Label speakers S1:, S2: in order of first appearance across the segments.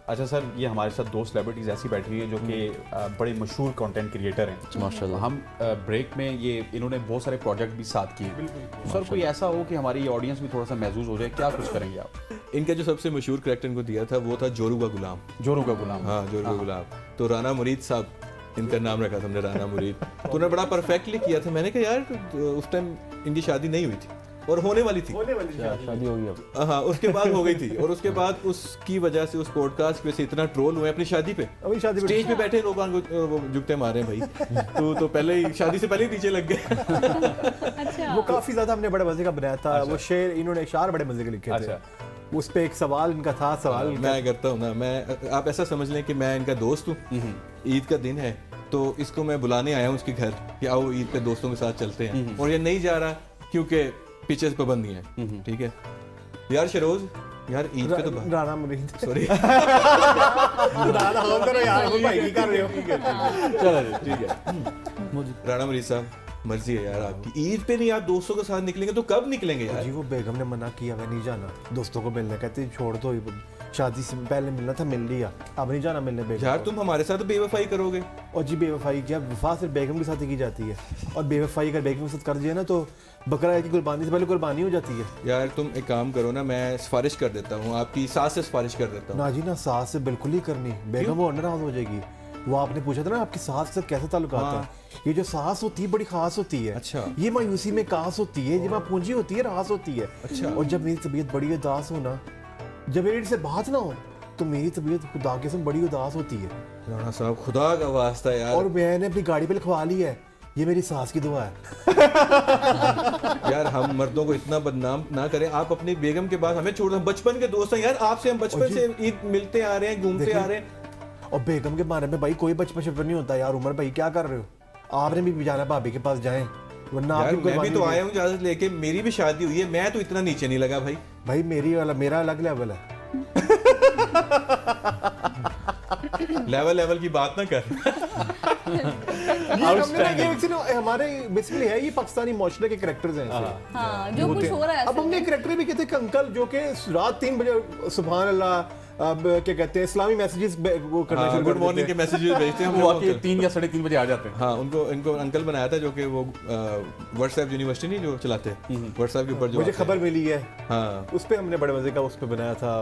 S1: अच्छा सर, ये हमारे साथ दो सेलिब्रिटीज़ ऐसी बैठी हुई हैं जो कि बड़े मशहूर कंटेंट क्रिएटर हैं माशाल्लाह। हम ब्रेक में ये इन्होंने बहुत सारे प्रोजेक्ट भी साथ किए। सर कोई ऐसा हो कि हमारी ऑडियंस भी थोड़ा सा महसूस हो जाए, क्या कुछ करेंगे आप?
S2: इनका जो सबसे मशहूर करैक्टर इनको दिया था वो था जोरू का गुलाम।
S1: जोरू का गुलाम,
S2: हाँ जोरू का गुलाम। तो राना मुरीद साहब इनका नाम रखा था हमने, राना मुरीद। तो उन्होंने बड़ा परफेक्टली किया था। मैंने कहा यार उस टाइम इनकी शादी नहीं हुई थी और होने वाली थी,
S1: शादी होगी अब।
S2: हाँ उसके बाद हो गई थी। और उसके बाद उसकी वजह से उस पॉडकास्ट पे से इतना ट्रोल हुए अपनी शादी पे। स्टेज पे बैठे लोग वो जुगते मारे भाई। तो पहले ही शादी से पहले ही नीचे लग गए।
S3: अच्छा।
S4: वो काफी ज्यादा हमने बड़े मजे का बनाया था। वो शेर इन्होंने अशार बड़े मजे के लिखे थे। उस पे एक सवाल इनका था, सवाल
S2: मैं करता हूँ ना, मैं आप ऐसा समझ लें कि मैं इनका दोस्त हूँ। ईद का दिन है तो इसको मैं बुलाने आया हूँ उसके घर कि आओ ईद पे दोस्तों के साथ चलते हैं। और ये नहीं जा रहा क्योंकि पीछे पाबंदी है। ठीक है यार शरोज, यार ईद पे तो
S4: राना मुरीद
S2: सॉरी
S4: राना हो करो यार, वो भाई की कर रहे हो।
S2: चलो ठीक है। राना मुरीद साहब, मर्जी है यार आपकी। ईद पे नहीं आप दोस्तों के साथ निकलेंगे तो कब निकलेंगे यार?
S4: जी वो बेगम ने मना किया, मैं नहीं जाना दोस्तों को मिलने। कहते छोड़ दो, शादी से पहले मिलना था, मिल लिया, अब नहीं जाना मिलने बेगम।
S2: यार तुम हमारे साथ बेवफाई करोगे।
S4: और जी बेवफाई क्या, वफा सिर्फ बेगम के साथ ही की जाती है। और बेवफाई अगर बेगम के साथ कर दिया ना तो बकरा की कुर्बानी से पहले कुर्बानी हो जाती है।
S2: यार तुम एक काम करो ना, मैं सिफारिश कर देता हूँ, आपकी सास से सिफारिश कर देता हूँ।
S4: ना जी ना, सास से बिल्कुल ही करनी, बेगम वो नाराज हो जाएगी। वो आपने पूछा था ना आपकी सास के साथ कैसे ताल्लुकात है। ये जो सास होती है बड़ी खास होती है।
S2: अच्छा।
S4: ये मायूसी में कास होती है, जब आप पूंजी होती है रास होती है।
S2: अच्छा।
S4: और जब मेरी तबीयत बड़ी उदास हो ना, जब मेरी से बात ना हो तो मेरी तबीयत खुदा के बड़ी उदास होती है।
S2: राणा साहब खुदा का वास्ता यार।
S4: और मैंने अपनी गाड़ी पे लिखवा ली है, ये मेरी सास की दुआ है।
S2: यार हम मर्दों को इतना बदनाम ना करें। आप अपनी बेगम के बाद हमें छोड़ दो, हम बचपन के दोस्त हैं यार आपसे, हम बचपन से ईद मिलते आ रहे हैं, घूमते आ रहे हैं।
S4: और बेगम के बारे में भाई कोई बचपन नहीं होता यार। उमर भाई क्या कर रहे हो, आपने भी जाना भाभी के पास जाएं, वरना
S2: यार
S4: आपकी
S2: मैं भी तो आया हूँ इजाजत लेके, मेरी भी शादी हुई है, मैं तो इतना नीचे नहीं लगा भाई।
S4: भाई मेरा अलग लेवल है।
S2: लेवल की बात ना कर।
S4: हमारे बेसिकली है ये पाकिस्तानी माशरे के कैरेक्टर्स हैं ऐसे।
S3: हाँ, जो कुछ हो रहा है।
S4: अब हमने कैरेक्टर भी कहते हैं कि अंकल जो कि रात 3 बजे सुभान अल्लाह, अब क्या कहते हैं इस्लामी मैसेजेस वो करना शुरू कर
S2: गुड मॉर्निंग के मैसेजेस भेजते हैं।
S1: वो आके 3 या 3:30 बजे आ जाते हैं।
S2: हाँ इनको अंकल बनाया था जो कि वो व्हाट्सएप यूनिवर्सिटी नहीं जो चलाते हैं व्हाट्सएप के ऊपर जो
S4: मुझे खबर मिली है।
S2: हाँ
S4: उस पे हमने बड़े मजे का उस पे बनाया था।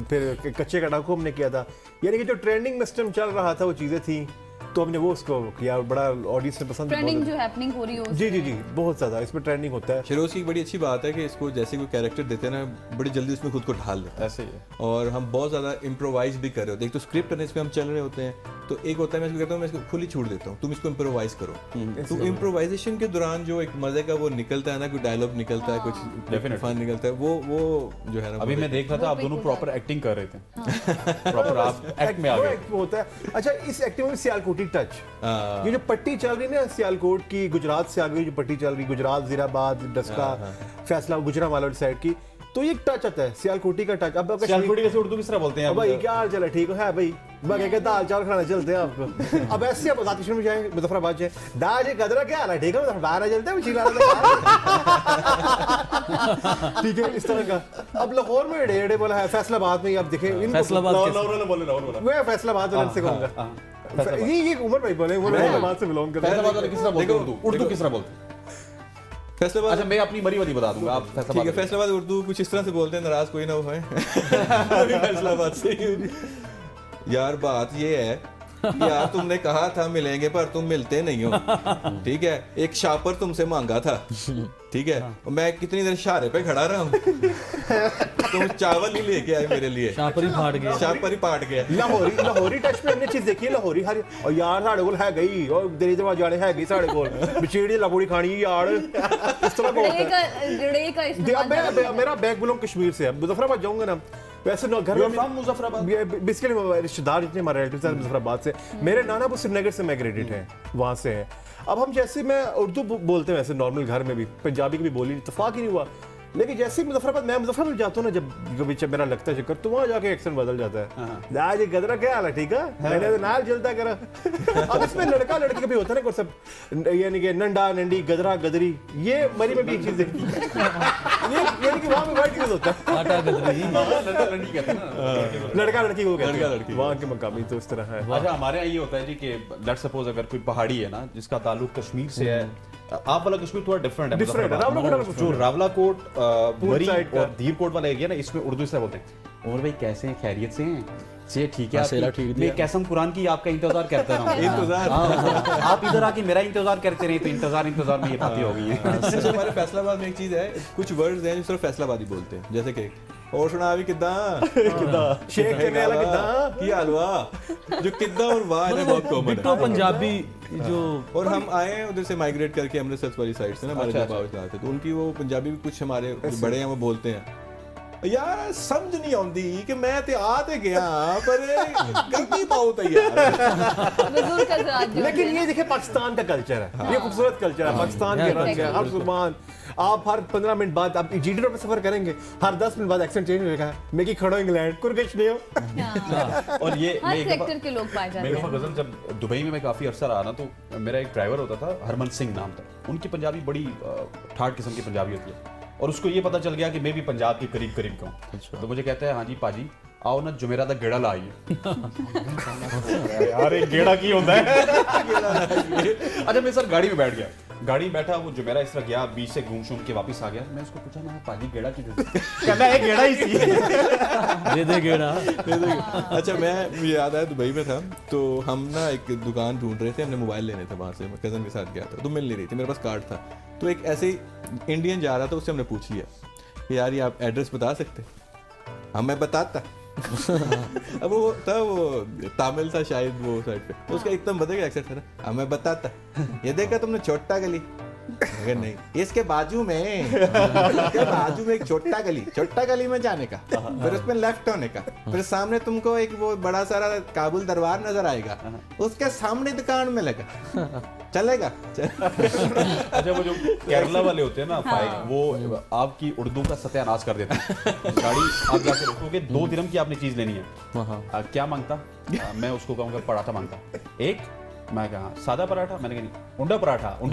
S4: फिर कच्चे का डाकू हमने किया था, यानी कि जो ट्रेंडिंग में सिस्टम चल रहा था वो चीजें थी, तो हमने वो उसको किया। बड़ा ऑडियंस ने पसंद,
S3: ट्रेंडिंग जो हैपनिंग हो रही हो
S4: जी बहुत ज्यादा इसमें ट्रेंडिंग होता है।
S2: शिरोज की बड़ी अच्छी बात है कि इसको जैसे कोई कैरेक्टर देते हैं ना, बड़ी जल्दी उसमें खुद को ढाल देते हैं।
S1: ऐसे ही है।
S2: और हम बहुत ज़्यादा इम्प्रोवाइज भी कर रहे होते हैं। एक तो स्क्रिप्ट है, इस पे हम चल रहे होते हैं, तो एक होता है मैं इसको कहता हूँ मैं इसको खुली छूट देता हूँ, तुम इसको इम्प्रोवाइज करो। तो इम्प्रोवाइजेशन के दौरान जो एक मजे का वो निकलता है ना, कोई डायलॉग निकलता है, कुछ फन निकलता है, वो जो है ना।
S1: अभी मैं देख रहा था आप दोनों प्रॉपर एक्टिंग कर रहे थे। प्रॉपर आप एक्ट में आ गए।
S4: होता है। अच्छा इस एक्टिंग में सियालकोटी टच, ये जो पट्टी चल रही है ना सियालकोट की, गुजरात से आगे जो पट्टी चल रही है, गुजरात जीराबाद डस्का फैसला गुजरांवाला साइड की, तो ये टच आता है सियालकोटी का टच। अब
S1: सियालकोटी कैसे उर्दू किस तरह बोलते हैं
S4: भाई? क्या हाल चल ठीक है भाई, बाकी के दाल चावल खाना चलते हैं आपको। अब ऐसे आप आतिश में जाए मुजफ्फराबाद जाए, दाल गदरा क्या हाल है ठीक है, बाहर चलते हैं चिल्ला ठीक है इस तरह का। अब लाहौर में एड़े बोला है, फैसलाबाद में आप देखें फैसलाबाद से कहूंगा ये उमर भाई बोले, उमर फैसलाबाद से बिलोंग करते हैं।
S1: फैसलाबाद वाले किस तरह बोलते हैं उर्दू किस तरह बोलते हैं?
S2: फैसलाबाद,
S1: अच्छा मैं अपनी मरी वाली बता दूंगा, आप
S2: ठीक है। फैसलाबाद उर्दू कुछ इस तरह से बोलते हैं, नाराज कोई ना हो फैसलाबाद से। यार बात ये है कि यार तुमने कहा था मिलेंगे पर तुम मिलते नहीं हो, ठीक है। एक शापर तुमसे मांगा था, ठीक है, और मैं कितनी देर इशारे पे खड़ा रहा हूँ, तुम चावल ही लेके आए मेरे लिए, शापर ही पाट गया।
S4: लाहौरी टच पे हमने चीज देखी है, लाहौरी हर और यार साढ़े कोल है गई और दरी दरवाजे वाले है गई साढ़े कोल बिचेड़ी लगोड़ी खानी यार इस तरह का। मेरा बैक बिलोंग कश्मीर से है, मुजफ्फराबाद जाऊंगा ना वैसे घर में
S1: मुजफ्फराबाद
S4: बेसिकली रिश्तेदार जितने हमारे रिलेटिव्स हैं मुजफ्फराबाद से, मेरे नाना वो श्रीनगर से माइग्रेटेड हैं, वहाँ से हैं। अब हम जैसे मैं उर्दू बोलते हैं वैसे नॉर्मल घर में भी, पंजाबी की भी बोली इत्तेफाक ही नहीं हुआ, लेकिन जैसे ही मुजफ्फराबाद जाता हूँ ना, जब कभी मेरा लगता है चक्कर, तो वहाँ जाके एक्सेंट बदल जाता है। आज ये गदरा क्या हाल है ठीक है, मैंने तो नाल जलता करा। अब इसमें लड़का लड़की का भी होता है ना, सब यानी कि नंडा नंडी गदरा गदरी, ये मरी में भी चीजें यानी कि वहाँ पे वर्ड यूज होता है,
S5: आटा गदरी।
S1: लड़की कहते हैं ना,
S4: लड़का लड़की को कहते हैं,
S2: लड़का लड़की।
S4: वहाँ के मकामी तो इस तरह है।
S1: अच्छा हमारे यहाँ ये होता है जी कि लेट्स सपोज अगर कोई पहाड़ी है ना जिसका ताल्लुक कश्मीर से है, आप वाला कश्मीर थोड़ा डिफरेंट है,
S4: Different है,
S1: मुजफ्फराबाद।
S4: रावलाकोट
S1: जो रावलाकोट, मरी
S4: side का।
S1: और धीरकोट वाला एरिया ना, इसमें उर्दू से बोलते हैं और भाई कैसे हैं, खैरियत से हैं, से ठीक है,
S5: सेरा
S1: आपकी-
S5: ठीक दिया।
S1: मैं कसम कुरान की आपका इंतजार करता रहा हूँ।
S2: इंतजार।
S1: हाँ, आप इधर आके मेरा इंतजार करते रहे तो इंतजार में ये बातें हो गई हैं।
S2: जैसे हमारे फैसलाबाद में एक चीज है, कुछ वर्ड्स हैं जो सिर्फ फैसलाबादी बोलते हैं, जैसे कि और सुना भी किद्दा
S4: शेख करने वाला कितना
S2: की हलवा, जो किद्दा और वाह है बहुत कॉमन
S5: डिट्टो
S2: है।
S5: पंजाबी जो
S2: और हम आए उधर से माइग्रेट करके अमृतसर वाली साइड से ना, हमारे
S1: अच्छा,
S2: जब बाबा आते तो उनकी वो पंजाबी भी कुछ हमारे जो बड़े हैं वो बोलते हैं, यार समझ नहीं आती कि मैं ते आ ते गया पर गलती बहुत है यार।
S3: बुजुर्ग का राज जो
S4: लेकिन
S3: है
S4: ये
S3: ना।
S4: देखिए पाकिस्तान का कल्चर है, ये खूबसूरत कल्चर है, पाकिस्तान के रंग है, हर जुबान आप हर 15 मिनट बाद आप जीटी रोड पे सफर करेंगे, हर 10 मिनट बाद एक्सेंट चेंज होगा, मैं की खड़ो इंग्लैंड कुरगश नहीं हो।
S3: हाँ,
S1: और ये मैं
S3: हर
S1: एक दफा-
S3: सेक्टर के लोग पाए जाते
S1: मैं एक दफा
S3: हैं।
S1: गजल जब दुबई में मैं काफ़ी अरसा रहा ना, तो मेरा एक ड्राइवर होता था, हरमन सिंह नाम था, उनकी पंजाबी बड़ी ठाठ किस्म की पंजाबी होती है, और उसको ये पता चल गया कि मैं भी पंजाब के करीब करीब का हूँ, तो मुझे कहता है हाँ जी पाजी आओ ना जुमेरा दा गेड़ा ला आइए। यार एक गेड़ा की होता है। अच्छा मैं सर गाड़ी में बैठ गया, गाड़ी में बैठा, वो जुमेरा इस तरह गया, बीच से घूम शूम के वापस आ गया, मैं उसको पूछा मैं पाजी गेड़ा की कहता है गेड़ा ही सी।
S5: दे गेड़ा।
S2: अच्छा मैं मुझे याद आया दुबई में था, तो हम ना एक दुकान ढूंढ रहे थे, हमने मोबाइल लेने थे वहाँ से, मैं कज़न के साथ गया था, तो मिल नहीं रही थी, मेरे पास कार्ड था, तो एक ऐसे ही इंडियन जा रहा था, उससे हमने पूछ लिया कि यार ये आप एड्रेस बता सकते? हाँ मैं बताता। अब वो था, वो तामिल था शायद वो साइड पे, तो उसका एकदम बदल एक्सेंट था ना, हाँ मैं बताता, ये देखा तुमने छोटा गली? अगर नहीं, इसके बाजू में एक छोटा गली में जाने का, फिर उसमें लेफ्ट होने का, फिर सामने तुमको एक वो बड़ा सारा काबुल दरबार नजर आएगा, उसके सामने दुकान में लगा, चलेगा।
S1: अच्छा वो जो केरला वाले होते हैं ना फाइक, वो आपकी उर्दू का सत्यानाश कर देते हैं। गाड़ी आप जाके रोकोगे, 2 दिरहम की आपने चीज लेनी है, क्या मांगता? मैं उसको कहूँगा पराठा मांगता, एक मैं कहा सादा पराठा, मैंने कहा नहीं उंडा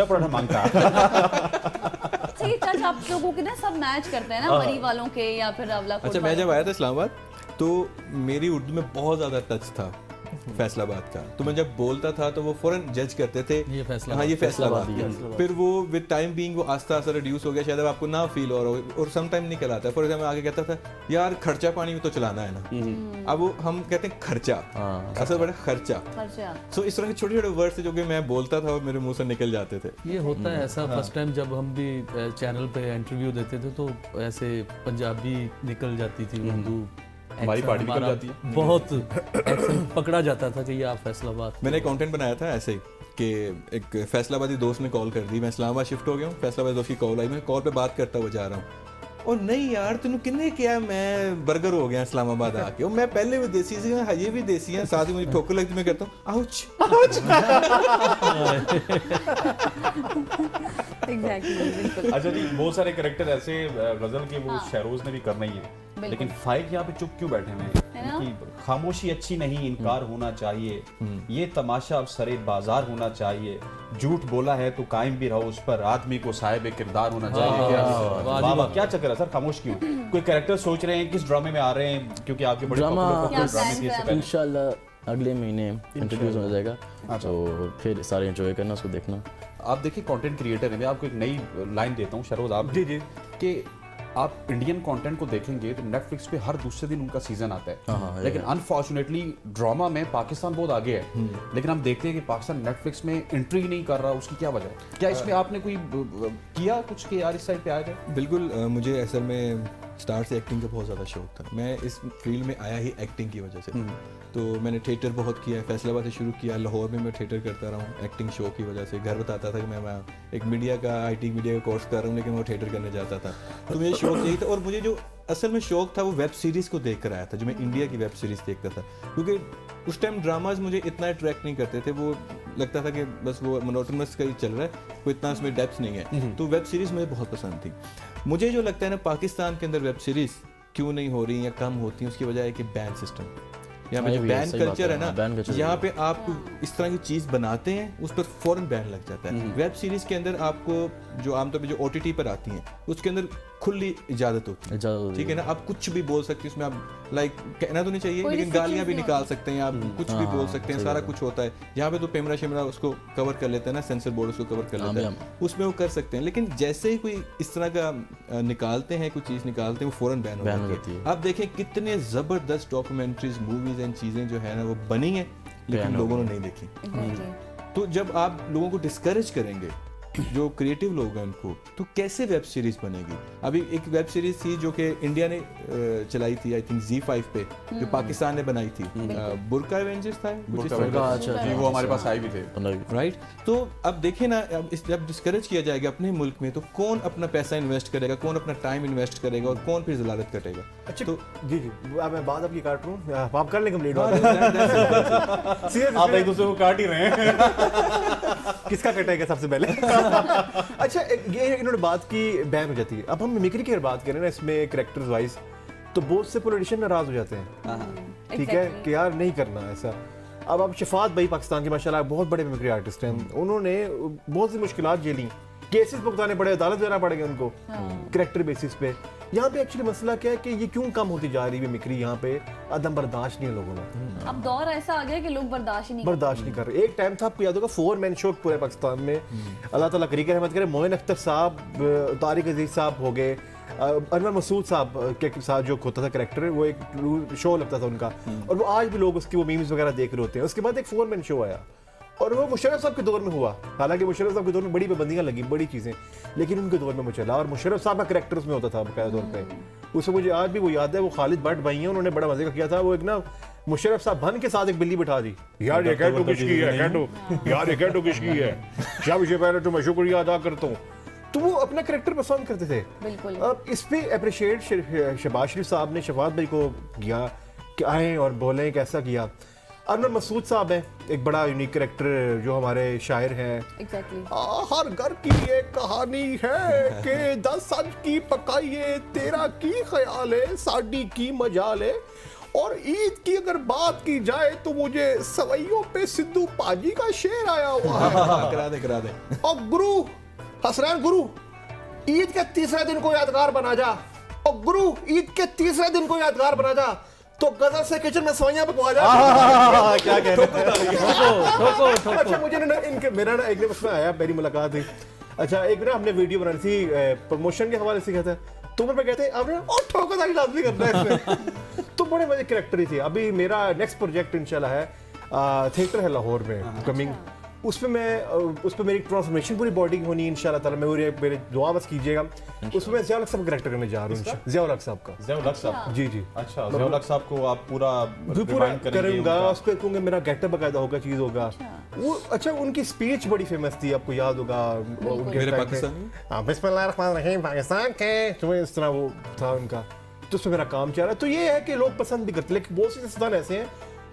S1: पराठा मांगता।
S3: अच्छा ये टच आप लोगों के ना सब मैच करते हैं ना, मरी वालों के या फिर रावलाकोट
S2: अच्छा मैं
S3: वालों
S2: जब आया था इस्लामाबाद, तो मेरी उर्दू में बहुत ज्यादा टच था फैसलाबाद का, तो मैं जब बोलता था तो वो फौरन जज करते थे,
S5: ये फैसलाबाद,
S2: हाँ ये फैसलाबाद
S5: फैसलाबादी
S2: है। फिर वो विद टाइम बीइंग वो आस्ता आस्ता रिड्यूस हो गया, शायद अब आपको ना फील हो रहा हो, और सम टाइम निकल आता है। फॉर एग्जाम्पल आगे कहता था यार खर्चा पानी भी तो चलाना है ना, अब वो हम कहते हैं खर्चा, असल बड़ा खर्चा।
S3: अच्छा
S2: सो इस तरह के छोटे छोटे वर्ड्स जो कि मैं बोलता था और मेरे मुंह से निकल जाते थे।
S5: ये होता है ऐसा। फर्स्ट टाइम जब हम भी चैनल पे इंटरव्यू देते थे तो ऐसे पंजाबी निकल जाती थी, उर्दू
S1: हमारी
S5: accent
S1: पार्टी निकल
S5: हमारा
S1: जाती है।
S5: बहुत accent पकड़ा जाता था कि ये आप फैसलाबाद।
S2: मैंने एक कंटेंट बनाया था ऐसे ही कि एक फैसलाबादी दोस्त ने कॉल कर दी, मैं इस्लामाबाद शिफ्ट हो गया हूँ, फैसलाबादी दोस्त की कॉल आई, मैं कॉल पे बात करता हुआ जा रहा हूँ, और नहीं यार तूने किन्ने किया, मैं बर्गर हो गया इस्लामाबाद आके, और मैं पहले भी देसी सी, ये भी देसी है, साथ ही मुझे ठोकर लगती, मैं कहता हूँ आउच।
S3: एग्जैक्टली बिल्कुल।
S1: अच्छा जी बहुत सारे कैरेक्टर ऐसे गजल के वो शहरोज ने भी करना ही है, लेकिन फाइक यहाँ पे चुप क्यों बैठे
S3: है
S1: हैं
S3: ना?
S1: कि खामोशी अच्छी नहीं, इनकार होना चाहिए, ये तमाशा अब सरे बाजार होना चाहिए, झूठ बोला है तो कायम भी रहो उस पर, आदमी को साहिब किरदार होना चाहिए। क्या वाह वाह, क्या चक्कर है सर, खामोश क्यों? कोई कैरेक्टर सोच रहे हैं किस ड्रामे में आ रहे हैं, क्योंकि आपके बड़े
S6: ड्रामा
S3: क्या
S1: ड्रामे थे इससे पहले।
S6: इंशाल्लाह अगले महीने इंट्रोड्यूस हो जाएगा, तो फिर सारे एंजॉय करना, उसको देखना।
S1: आप देखिए कंटेंट क्रिएटर हैं, मैं आपको एक नई लाइन देता हूँ शहरोज आप
S4: जी जी
S1: कि आप इंडियन कंटेंट को देखेंगे तो नेटफ्लिक्स पे हर दूसरे दिन उनका सीजन आता है, लेकिन अनफॉर्चुनेटली ड्रामा में पाकिस्तान बहुत आगे है, लेकिन हम देखते हैं कि पाकिस्तान नेटफ्लिक्स में एंट्री ही नहीं कर रहा, उसकी क्या वजह है? क्या इसमें आपने कोई किया कुछ कि यार इस साइड पे आया जाए?
S2: बिल्कुल मुझे असल में स्टार्ट से एक्टिंग का बहुत ज़्यादा शौक था, मैं इस फील्ड में आया ही एक्टिंग की वजह से, तो मैंने थिएटर बहुत किया है, फैसलाबाद से शुरू किया, लाहौर में मैं थिएटर करता रहा हूँ एक्टिंग शो की वजह से। घर बताता था कि मैं एक मीडिया का IT मीडिया का कोर्स कर रहा हूँ, लेकिन वो थिएटर करने जाता था, तो मुझे शौक यही था। और मुझे जो असल में शौक था वो वेब सीरीज़ को देख कर आया था, जो मैं इंडिया की वेब सीरीज़ देखता था, क्योंकि उस टाइम ड्रामाज मुझे इतना अट्रैक्ट नहीं करते थे, वो लगता था कि बस वो मोनोटोनस का ही चल रहा है, कोई इतना उसमें डेप्थ नहीं है, तो वेब सीरीज़ मुझे बहुत पसंद थी। मुझे जो लगता है ना पाकिस्तान के अंदर वेब सीरीज़ क्यों नहीं हो रही या कम होती हैं, उसकी वजह है कि बैन सिस्टम, यहाँ पे जो बैन कल्चर है ना, यहाँ पे आप इस तरह की चीज़ बनाते हैं उस पर फौरन बैन लग जाता है। वेब सीरीज़ के अंदर आपको जो आमतौर पे जो OTT पर आती हैं उसके अंदर खुली इजाजत होती है,
S6: इजाजत होती
S2: ठीक है ना। आप कुछ भी बोल सकते हैं इसमें, आप लाइक कहना तो नहीं चाहिए,
S3: कोई
S2: लेकिन गालियां भी
S3: restrictions
S2: निकाल सकते हैं, आप कुछ भी बोल सकते हैं, सारा कुछ होता है। यहाँ पे तो कैमरा शिमरा उसको कवर कर लेते हैं ना, सेंसर बोर्ड उसको कवर कर लेता है, उसमें वो कर सकते हैं। लेकिन जैसे ही कोई इस तरह का निकालते हैं, कोई चीज़ निकालते हैं, वो फौरन बैन हो जाती है। आप देखें कितने ज़बरदस्त डॉक्यूमेंट्रीज, मूवीज एंड चीज़ें जो है ना वो बनी है, लेकिन लोगों ने नहीं देखी।
S3: Exactly.
S2: तो जब आप लोगों को डिस्करेज करेंगे, जो क्रिएटिव लोग हैं उनको, तो कैसे वेब सीरीज बनेगी? अभी एक वेब सीरीज थी जो कि इंडिया ने चलाई थी, आई थिंक Z5 पे, जो पाकिस्तान ने बनाई थी, बुर्का एवेंजर्स था कुछ इस तरह का।
S6: अच्छा
S1: जी, वो हमारे पास आए भी थे।
S2: राइट। तो अब देखें ना, अब जब डिस्करेज किया जाएगा अपने मुल्क में, तो कौन अपना पैसा इन्वेस्ट करेगा, कौन अपना टाइम इन्वेस्ट करेगा, और कौन फिर जलालत कटेगा?
S4: अच्छा
S2: तो
S4: जी अब मैं बात आपकी काट रहा हूँ, आप कर लें कंप्लीट
S1: आप एक दूसरे को काट ही रहे हैं।
S4: किसका कटेगा सबसे पहले? अच्छा ये इन्होंने बात की बैन हो जाती है। अब हम मिमिक्री की बात करें ना, इसमें कैरेक्टर्स वाइज तो बहुत से पॉलिटिशियन नाराज हो जाते हैं, ठीक है कि यार नहीं करना ऐसा। अब शफात भाई पाकिस्तान के माशाल्लाह बहुत बड़े मिमिक्री आर्टिस्ट हैं, उन्होंने बहुत सी मुश्किलात झेली, केसेस भुगताने पड़े, अदालत जाना पड़ेगा उनको कैरेक्टर बेसिस पे। यहाँ पे एक्चुअली मसला क्या है कि ये क्यों कम होती जा रही है मिमिक्री, यहाँ पे अदम बर्दाश्त नहीं है लोगों में।
S3: अब दौर ऐसा आ गया कि लोग बर्दाश्त ही नहीं
S4: बर्दाश्त नहीं कर रहे। एक टाइम था, आपको याद होगा 4 मैन शो पूरे पाकिस्तान में, अल्लाह ताला करीक रहमत करे, मोइन अख्तर साहब, तारिक अजीज साहब हो गए, अनवर मसूद साहब के साथ जो होता था कैरेक्टर, वो एक शो लगता था उनका, और वो आज भी लोग उसकी वो मीम्स वगैरह देख रहे होते हैं। उसके बाद एक 4 मैन शो आया, और वो मुशर्रफ साहब के दौर में हुआ। हालांकि मुशर्रफ साहब के दौर में बड़ी पाबंदियां लगी, बड़ी चीज़ें, लेकिन उनके दौर में वो चला, और मुशर्रफ साहब का कैरेक्टर उसमें होता था बकायदा तौर पे। उसमें मुझे आज भी वो याद है, वो खालिद भट्ट भाई हैं, उन्होंने बड़ा मजे का किया था। वो एक ना मुशर्रफ साहब बन के साथ एक बिल्ली बिठा दी, यार ये कैटो किसकी है, कैटो यार ये कैटो किसकी है, शब से पहले तो मैं शुक्रिया अदा करता हूँ। तो वो अपना कैरेक्टर पसंद करते थे।
S3: बिल्कुल।
S4: अब इस पे अप्रिशिएट शहबाज शरीफ साहब ने शफात भाई को किया कि आए और बोलें कैसा किया। अनवर मसूद साहब हैं, एक बड़ा यूनिक कैरेक्टर जो हमारे शायर हैं।
S3: Exactly.
S4: हर घर की ये कहानी है कि 10 सज की पकाइए, 13 की ख्याल है, साड़ी की मजाल है। और ईद की अगर बात की जाए तो मुझे सवैयों पे सिद्धू पाजी का शेर आया हुआ है।
S2: करा दे।
S4: और गुरु हसरैन गुरु, ईद के तीसरे दिन को यादगार बना जा, और गुरु ईद के तीसरे दिन को यादगार बना जा, तो गजल से किचन में सवैयां पकवा जा।
S1: क्या कह रहे हैं?
S4: अच्छा मुझे ना इनके मेरा ना एक दिन उसमें आया, मेरी मुलाकात हुई। अच्छा एक ना हमने वीडियो बनानी थी प्रमोशन के हवाले से, कहता है तुम पे कहते आपने और ठोको ताकि लाजमी करना है इसमें। तो बड़े मजे कैरेक्टर ही थे। अभी मेरा नेक्स्ट प्रोजेक्ट इंशाल्लाह है थिएटर है लाहौर में कमिंग, उसमें मेरी ट्रांसफॉर्मेशन पूरी बॉडी की होनी है इंशाल्लाह ताला। मेरे दुआ बस कीजिएगा। उसमें मैं ज़ियाउल हक साहब का कैरेक्टर करने जा रहा हूँ, ज़ियाउल हक साहब का।
S1: ज़ियाउल हक साहब,
S4: जी जी।
S1: अच्छा, ज़ियाउल हक साहब को आप पूरा रिवाइंड करेंगे?
S4: करूंगा, उसको कहूंगा मेरा गेटअप बकायदा होगा, चीज होगा वो। अच्छा उनकी स्पीच बड़ी फेमस थी, आपको याद होगा
S2: मेरे पाकिस्तानी,
S4: हाँ बिस्मिल्लाहिर्रहमानिर्रहीम पाकिस्तान के, तो इस तरह वो था उनका। तो उसमें मेरा काम चल रहा है। तो ये है कि लोग पसंद भी करते, लेकिन बहुत से सियासतदान ऐसे हैं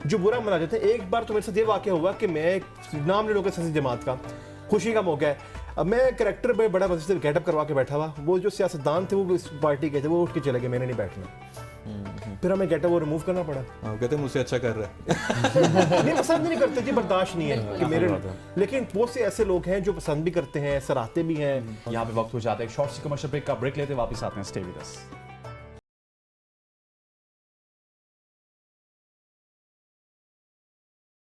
S4: जो बुरा मना जाते हैं। एक बार तो मेरे साथ ये वाकया हुआ कि मैं नाम ले लोगे सियासी जमात का, खुशी का मौका है, अब मैं कैरेक्टर में बड़ा मजे से गेटअप करवा के बैठा हुआ, वो जो सियासतदान थे वो इस पार्टी के थे, वो उठ के चले गए, मैंने नहीं बैठना। फिर हमें गेटअप वो रिमूव करना पड़ा।
S2: कहते हैं मुझसे अच्छा कर रहा है।
S4: नहीं पसंद नहीं करते जी, बर्दाश्त नहीं है कि मेरे, लेकिन बहुत से ऐसे लोग हैं जो पसंद भी करते हैं, सराहते भी हैं।
S1: यहाँ पे वक्त हो जाता है एक शॉर्ट सी कमर्शियल ब्रेक का। ब्रेक लेते वापस आते हैं, स्टे विद अस।